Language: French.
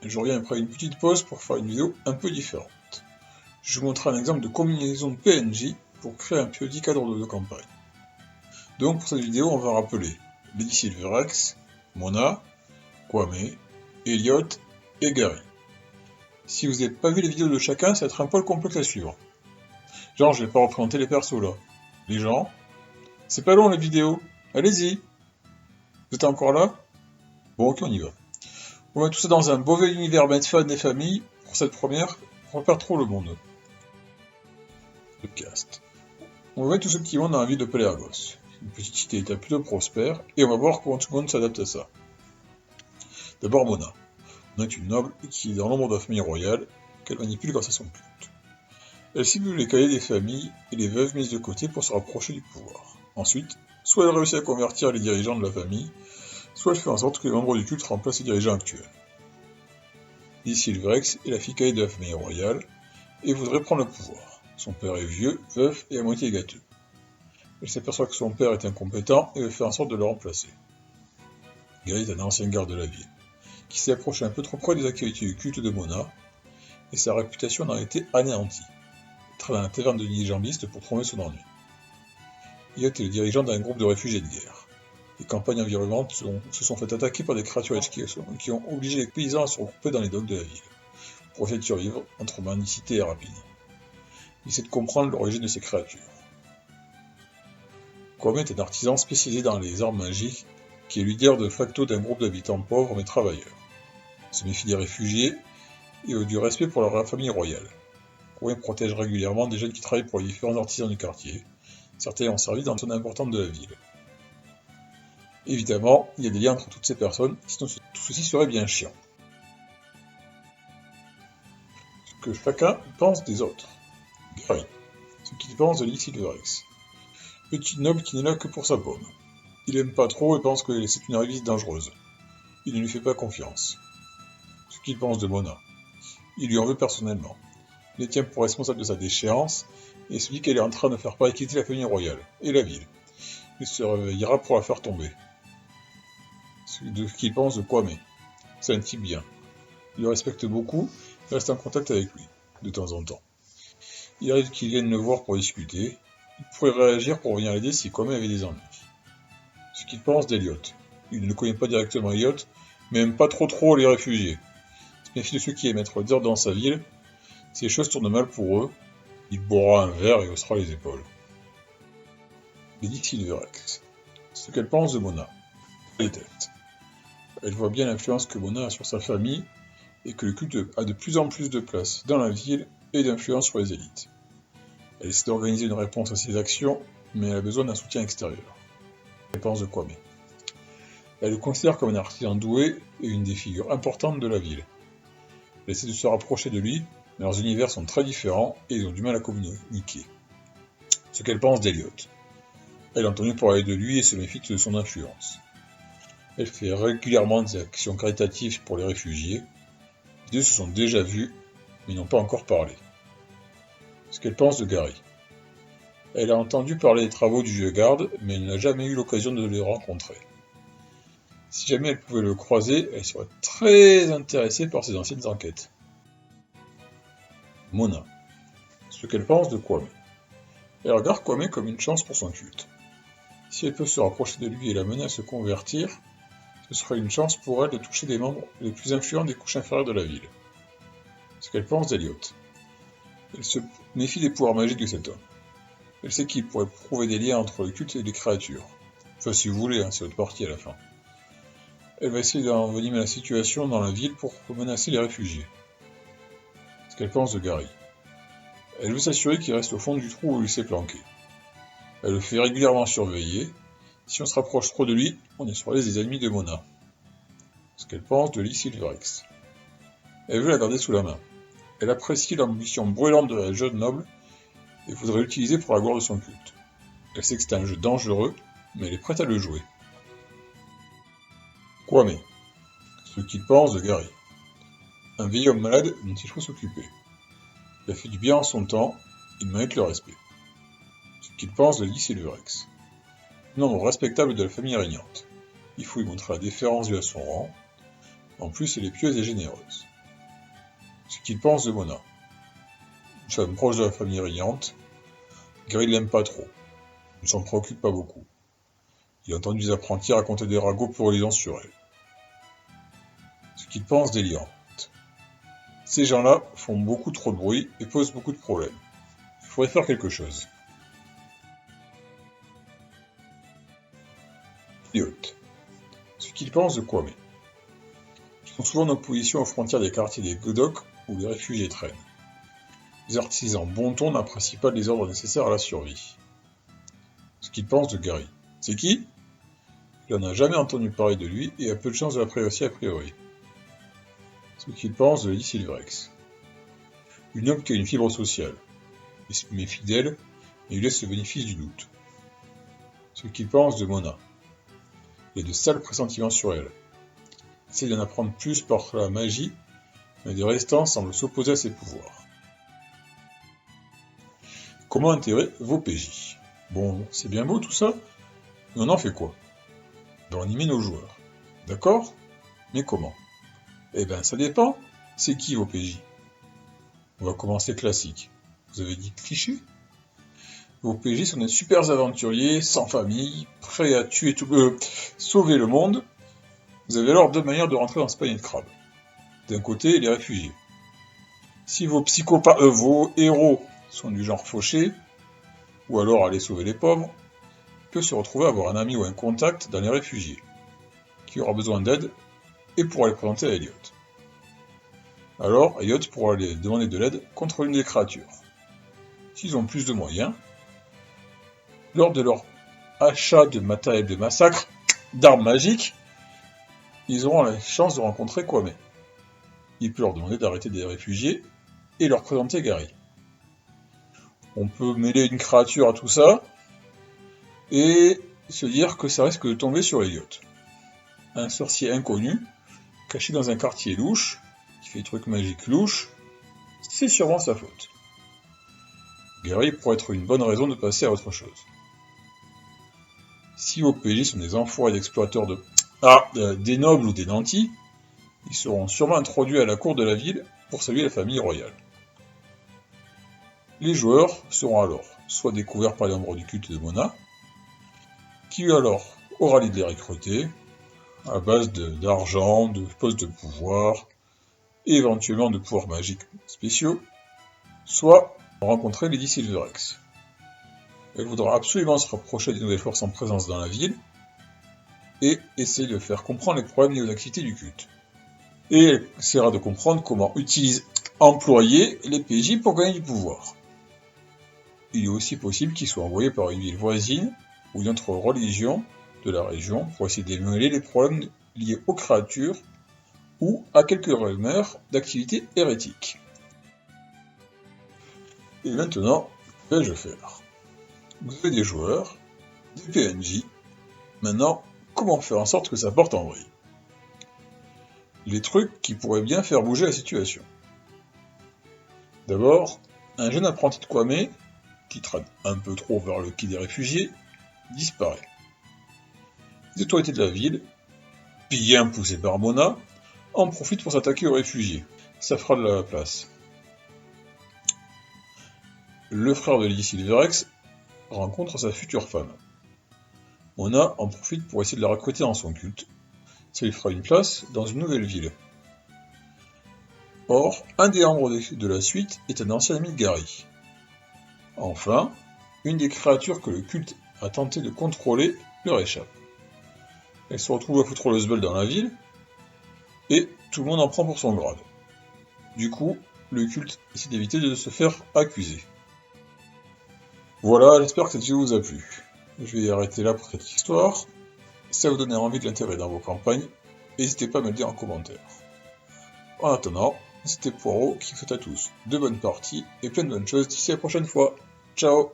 je reviens après une petite pause pour faire une vidéo un peu différente. Je vous montre un exemple de combinaison de PNJ pour créer un petit cadre de campagne. Donc pour cette vidéo, on va rappeler Lady Silverax, Mona, Kwame, Elliot et Gary. Si vous n'avez pas vu les vidéos de chacun, ça va être un peu complexe à suivre. Genre, je vais pas représenter les persos là. Les gens, c'est pas long les vidéos, allez-y. Vous êtes encore là? Bon, ok, on y va. On met tout ça dans un mauvais univers mettre fans et familles pour cette première, pour pas perdre trop le monde. Le cast. On va mettre tout ce petit monde dans la ville de Pelagos. Une petite cité état plutôt prospère, et on va voir comment tout le monde s'adapte à ça. D'abord Mona. Mona est une noble qui est dans l'ombre de la famille royale, qu'elle manipule grâce à son culte. Elle cible les cahiers des familles et les veuves mises de côté pour se rapprocher du pouvoir. Ensuite, soit elle réussit à convertir les dirigeants de la famille, soit elle fait en sorte que les membres du culte remplacent les dirigeants actuels. Lady Silverax est la fille cadet de la famille royale, et voudrait prendre le pouvoir. Son père est vieux, veuf et à moitié gâteux. Elle s'aperçoit que son père est incompétent et veut faire en sorte de le remplacer. Gary est un ancien garde de la ville, qui s'est approché un peu trop près des activités du culte de Mona, et sa réputation en a été anéantie. Il travaille à la taverne de nigambistes pour trouver son ennui. Elliot est le dirigeant d'un groupe de réfugiés de guerre. Les campagnes environnantes se sont fait attaquer par des créatures qui ont obligé les paysans à se regrouper dans les docks de la ville, pour essayer de survivre entre mendicité et rapine. Il essaie de comprendre l'origine de ces créatures. Kwame est un artisan spécialisé dans les armes magiques qui est leader de facto d'un groupe d'habitants pauvres mais travailleurs. Il se méfie des réfugiés et a du respect pour leur famille royale. Kwame protège régulièrement des jeunes qui travaillent pour les différents artisans du quartier. Certains ont servi dans les zones importantes de la ville. Évidemment, il y a des liens entre toutes ces personnes, sinon tout ceci serait bien chiant. Ce que chacun pense des autres. Gary. Ce qu'il pense de Lady Silverax. Petit noble qui n'est là que pour sa pomme. Il aime pas trop et pense que c'est une riviste dangereuse. Il ne lui fait pas confiance. Ce qu'il pense de Mona. Il lui en veut personnellement. Il les tient pour responsable de sa déchéance et se dit qu'elle est en train de faire pas quitter la famille royale et la ville. Il se réveillera pour la faire tomber. Ce qu'il pense de Kwame. C'est un type bien. Il le respecte beaucoup et reste en contact avec lui, de temps en temps. Il arrive qu'il vienne le voir pour discuter. Il pourrait réagir pour venir l'aider si Kwame avait des ennuis. Ce qu'il pense d'Elliot. Il ne connaît pas directement Elliot, mais aime pas trop les réfugiés. Il se méfie de ceux qui aiment être durs dans sa ville. Si les choses tournent mal pour eux, il boira un verre et haussera les épaules. Lady Silverax. Ce qu'elle pense de Mona. Elle déteste. Elle voit bien l'influence que Mona a sur sa famille et que le culte a de plus en plus de place dans la ville et d'influence sur les élites. Elle essaie d'organiser une réponse à ses actions, mais elle a besoin d'un soutien extérieur. Elle pense de Kwame. Elle le considère comme un artisan doué et une des figures importantes de la ville. Elle essaie de se rapprocher de lui, mais leurs univers sont très différents et ils ont du mal à communiquer. Ce qu'elle pense d'Elliot. Elle a entendu parler de lui et se méfie de son influence. Elle fait régulièrement des actions caritatives pour les réfugiés. Les deux se sont déjà vus, mais n'ont pas encore parlé. Ce qu'elle pense de Gary. Elle a entendu parler des travaux du vieux garde, mais elle n'a jamais eu l'occasion de le rencontrer. Si jamais elle pouvait le croiser, elle serait très intéressée par ses anciennes enquêtes. Mona. Ce qu'elle pense de Kwame. Elle regarde Kwame comme une chance pour son culte. Si elle peut se rapprocher de lui et l'amener à se convertir, ce serait une chance pour elle de toucher les membres les plus influents des couches inférieures de la ville. Ce qu'elle pense d'Elliot. Elle se méfie des pouvoirs magiques de cet homme. Elle sait qu'il pourrait prouver des liens entre le culte et les créatures. Enfin, si vous voulez, c'est votre partie à la fin. Elle va essayer d'envenimer la situation dans la ville pour menacer les réfugiés. Ce qu'elle pense de Gary. Elle veut s'assurer qu'il reste au fond du trou où il s'est planqué. Elle le fait régulièrement surveiller. Si on se rapproche trop de lui, on est sur la liste des ennemis de Mona. Ce qu'elle pense de Lady Silverax. Elle veut la garder sous la main. Elle apprécie l'ambition brûlante de la jeune noble et voudrait l'utiliser pour la gloire de son culte. Elle sait que c'est un jeu dangereux, mais elle est prête à le jouer. Kwame. Ce qu'il pense de Gary. Un vieil homme malade dont il faut s'occuper. Il a fait du bien en son temps, il mérite le respect. Ce qu'il pense de Lady Silverax. Membre respectable de la famille régnante. Il faut lui montrer la déférence due à son rang. En plus, elle est pieuse et généreuse. Ce qu'il pense de Mona. Une femme proche de la famille riante, Gary ne l'aime pas trop, ne s'en préoccupe pas beaucoup. Il a entendu des apprentis raconter des ragots pour les sur elle. Ce qu'il pense d'Eliant. Ces gens-là font beaucoup trop de bruit et posent beaucoup de problèmes. Il faudrait faire quelque chose. Elliot. Ce qu'il pense de Kwame. Ils sont souvent en opposition aux frontières des quartiers des Godoks où les réfugiés traînent. Les artisans bon ton n'apprécient pas les ordres nécessaires à la survie. Ce qu'il pense de Gary. C'est qui? Il n'en a jamais entendu parler de lui et a peu de chance de l'apprécier a priori. Ce qu'il pense de Lady Silverex. Une homme qui a une fibre sociale, mais fidèle, et lui laisse le bénéfice du doute. Ce qu'il pense de Mona. Il a de sales pressentiments sur elle. Il essaie d'en apprendre plus par la magie, mais des restants semblent s'opposer à ses pouvoirs. Comment intégrer vos PJ? Bon, c'est bien beau tout ça, mais on en fait quoi? On animer nos joueurs. D'accord? Mais comment? Eh ben, ça dépend. C'est qui vos PJ? On va commencer classique. Vous avez dit cliché? Vos PJ sont des super aventuriers, sans famille, prêts à tuer tout, sauver le monde. Vous avez alors deux manières de rentrer dans ce panier de crabes. D'un côté, les réfugiés. Si vos psychopathes, vos héros sont du genre fauché, ou alors aller sauver les pauvres, peut se retrouver à avoir un ami ou un contact dans les réfugiés, qui aura besoin d'aide et pourra les présenter à Elliot. Alors, Elliot pourra aller demander de l'aide contre l'une des créatures. S'ils ont plus de moyens, lors de leur achat de matériel de massacre, d'armes magiques, ils auront la chance de rencontrer Kwame. Il peut leur demander d'arrêter des réfugiés et leur présenter Gary. On peut mêler une créature à tout ça et se dire que ça risque de tomber sur Elliot. Un sorcier inconnu, caché dans un quartier louche, qui fait des trucs magiques louches, c'est sûrement sa faute. Gary pourrait être une bonne raison de passer à autre chose. Si vos PJ sont des enfoirés d'exploiteurs des nobles ou des nantis, ils seront sûrement introduits à la cour de la ville pour saluer la famille royale. Les joueurs seront alors soit découverts par les membres du culte de Mona, qui alors aura l'idée de les recruter, à base d'argent, de postes de pouvoir, et éventuellement de pouvoirs magiques spéciaux, soit rencontrer Lady Silverex. Elle voudra absolument se rapprocher des nouvelles forces en présence dans la ville, et essayer de faire comprendre les problèmes liés aux activités du culte. Et elle essaiera de comprendre comment employer les PJ pour gagner du pouvoir. Il est aussi possible qu'ils soient envoyés par une ville voisine ou une autre religion de la région pour essayer de démêler les problèmes liés aux créatures ou à quelques rumeurs d'activités hérétiques. Et maintenant, que vais-je faire? Vous avez des joueurs, des PNJ. Maintenant, comment faire en sorte que ça porte en vrille? Les trucs qui pourraient bien faire bouger la situation. D'abord, un jeune apprenti de Kwame, qui traîne un peu trop vers le quai des réfugiés, disparaît. Les autorités de la ville, bien poussées par Mona, en profitent pour s'attaquer aux réfugiés. Ça fera de la place. Le frère de Lady Silverex rencontre sa future femme. Mona en profite pour essayer de la recruter dans son culte. Ça lui fera une place dans une nouvelle ville. Or, un des membres de la suite est un ancien ami de Gary. Enfin, une des créatures que le culte a tenté de contrôler leur échappe. Elle se retrouve à foutre le zbeul dans la ville, et tout le monde en prend pour son grade. Du coup, le culte essaie d'éviter de se faire accuser. Voilà, j'espère que cette vidéo vous a plu. Je vais arrêter là pour cette histoire. Si ça vous donne envie de l'intégrer dans vos campagnes, n'hésitez pas à me le dire en commentaire. En attendant, c'était Poirot qui vous souhaite à tous de bonnes parties et plein de bonnes choses d'ici la prochaine fois. Ciao!